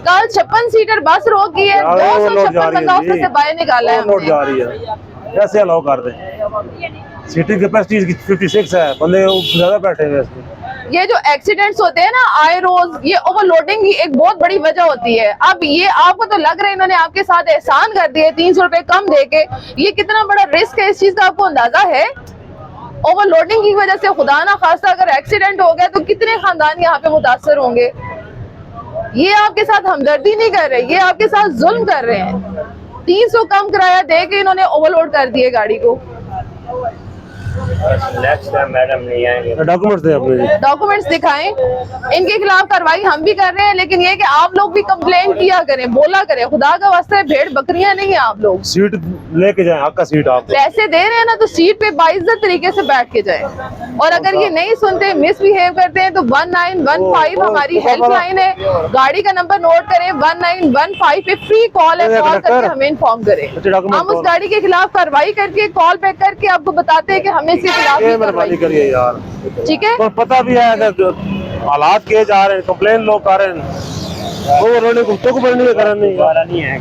कल 56 seater bus रोकी है, 256 बंदा उसमें से बाहर निकाला है हमने। जा रही है, कैसे अलाउ कर दें? सीटिंग कैपेसिटी 56 है, बंदे ज्यादा बैठे हुए इसमें। ये जो एक्सीडेंट्स होते हैं ना आए रोज, ये ओवरलोडिंग की एक बहुत बड़ी वजह होती है। अब ये आपको तो लग रहा है इन्होंने आपके साथ एहसान कर दिए 300 रुपए कम देके, ये कितना बड़ा रिस्क है इस चीज का आपको अंदाजा है? ओवरलोडिंग की वजह से खुदा ना खास्ता अगर एक्सीडेंट हो गया तो कितने खानदान यहाँ पे मुतासर होंगे। ये आपके साथ हमदर्दी नहीं कर रहे, ये आपके साथ जुल्म कर रहे हैं। 300 कम किराया दे के इन्होंने ओवरलोड कर दिए गाड़ी को। नेक्स्ट टाइम मैडम नहीं आएंगे। डॉक्यूमेंट्स दे अपने, डॉक्यूमेंट्स दिखाएं, इनके खिलाफ कार्रवाई हम भी कर रहे हैं, लेकिन ये कि आप लोग भी कंप्लेन किया करें, बोला करें, खुदा का वास्ते भेड़ बकरियां नहीं है आप लोग। सीट लेके जाए, हक का सीट आप पैसे दे रहे हैं ना तो सीट पे बाइज्जत तरीके से बैठ के जाएं। और अगर ये नहीं सुनते, मिसबिहेव करते हैं तो 1915 हमारी हेल्पलाइन है, गाड़ी का नंबर नोट करें, 1915 पे फ्री कॉल है, कॉल करके हमें इन्फॉर्म करें। हम उस गाड़ी के खिलाफ कार्रवाई करके कॉल बैक करके आपको बताते हैं कि हमें इसके खिलाफ मेहरबानी करिए यार, ठीक है। तो पता भी है हालात किए जा रहे हैं, कंप्लेन लोग कर रहे हैं, वो रोने को तो नहीं नहीं है।